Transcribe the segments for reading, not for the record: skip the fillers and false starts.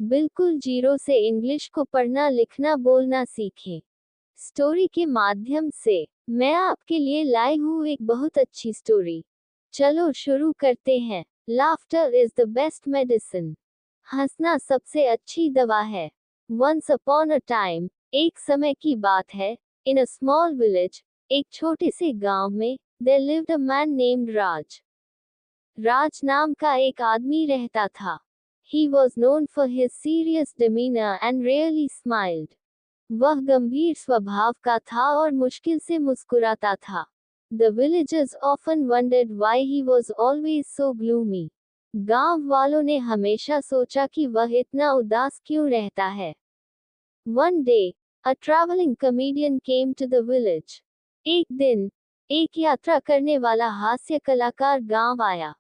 बिल्कुल जीरो से इंग्लिश को पढ़ना लिखना बोलना सीखें। स्टोरी के माध्यम से मैं आपके लिए लाई हूँ एक बहुत अच्छी स्टोरी। चलो शुरू करते हैं। Laughter is the best medicine. हंसना सबसे अच्छी दवा है। वंस अपॉन अ टाइम, एक समय की बात है, इन अ स्मॉल विलेज, एक छोटे से गांव में, there lived a man named Raj. Raj नाम का एक आदमी रहता था। He was known for his serious demeanor and rarely smiled. वह गंभीर स्वभाव का था और मुश्किल से मुस्कुराता था। The villagers often wondered why he was always so gloomy. गांव वालों ने हमेशा सोचा कि वह इतना उदास क्यों रहता है। One day, a traveling comedian came to the village. एक दिन, एक यात्रा करने वाला हास्य कलाकार गांव आया।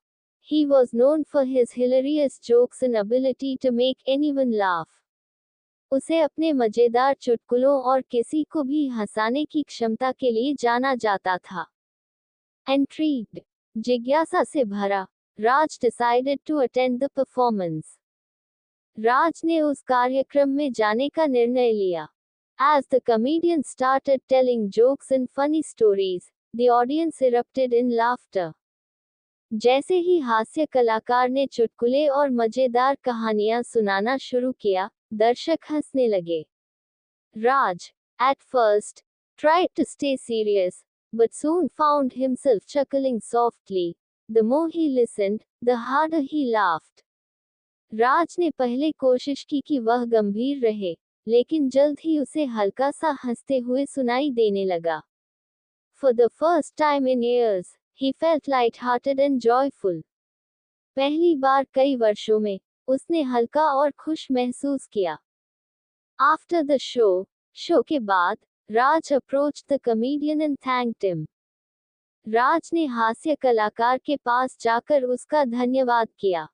He was known for his hilarious jokes and ability to make anyone laugh. उसे अपने मजेदार चुटकुलों और किसी को भी हंसाने की क्षमता के लिए जाना जाता था। Intrigued, जिज्ञासा से भरा, राज decided to attend the performance. राज ने उस कार्यक्रम में जाने का निर्णय लिया। As the comedian started telling jokes and funny stories, the audience erupted in laughter. जैसे ही हास्य कलाकार ने चुटकुले और मजेदार कहानियां सुनाना शुरू किया, दर्शक हंसने लगे। राज, at first, tried to stay serious, but soon found himself chuckling softly. The more he listened, the harder he laughed. राज ने पहले कोशिश की कि वह गंभीर रहे, लेकिन जल्द ही उसे हल्का सा हंसते हुए सुनाई देने लगा। For the first time in years, he felt light-hearted and joyful. पहली बार कई वर्षों में, उसने हल्का और खुश महसूस किया। After the show के बाद, राज approached the comedian and thanked him. राज ने हास्य कलाकार के पास जाकर उसका धन्यवाद किया।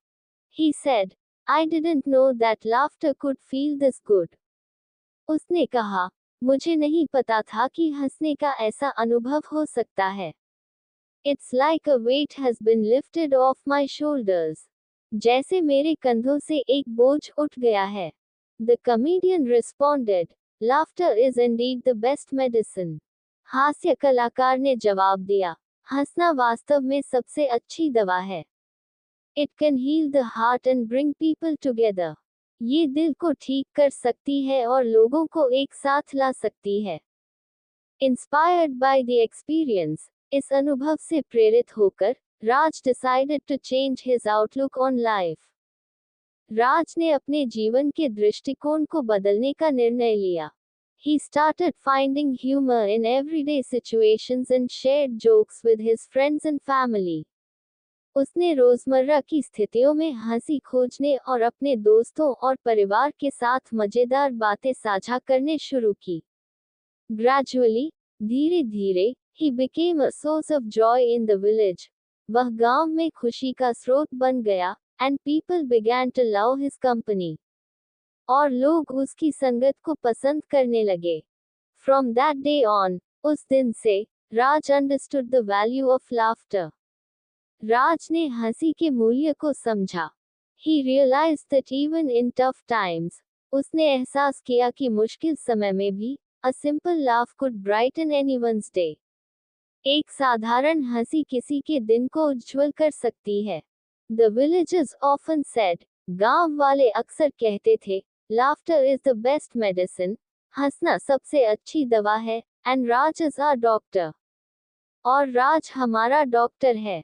He said, I didn't know that laughter could feel this good. उसने कहा, मुझे नहीं पता था कि हंसने का ऐसा अनुभव हो सकता है। It's like a weight has been lifted off my shoulders. जैसे मेरे कंधों से एक बोझ उठ गया है। The comedian responded, Laughter is indeed the best medicine. हास्य कलाकार ने जवाब दिया, हंसना वास्तव में सबसे अच्छी दवा है। It can heal the heart and bring people together. ये दिल को ठीक कर सकती है और लोगों को एक साथ ला सकती है। Inspired by the experience, इस अनुभव से प्रेरित होकर, राज decided to change his outlook on life. राज ने अपने जीवन के दृष्टिकोण को बदलने का निर्णय लिया। He started finding humor in everyday situations and shared jokes with his friends and family. उसने रोजमर्रा की स्थितियों में हंसी खोजने और अपने दोस्तों और परिवार के साथ मजेदार बातें साझा करने शुरू की। Gradually, धीरे धीरे, he became a source of joy in the village. वह गांव में खुशी का स्रोत बन गया, and people began to love his company. और लोग उसकी संगत को पसंद करने लगे। From that day on, उस दिन से, राज understood the value of laughter. राज ने हंसी के मूल्य को समझा। He realized that even in tough times, उसने एहसास किया कि मुश्किल समय में भी, a simple laugh could brighten anyone's day. एक साधारण हंसी किसी के दिन को उज्ज्वल कर सकती है। The villagers often said, गांव वाले अक्सर कहते थे, laughter is the best medicine, हंसना सबसे अच्छी दवा है, and Raj is our doctor. और राज हमारा डॉक्टर है।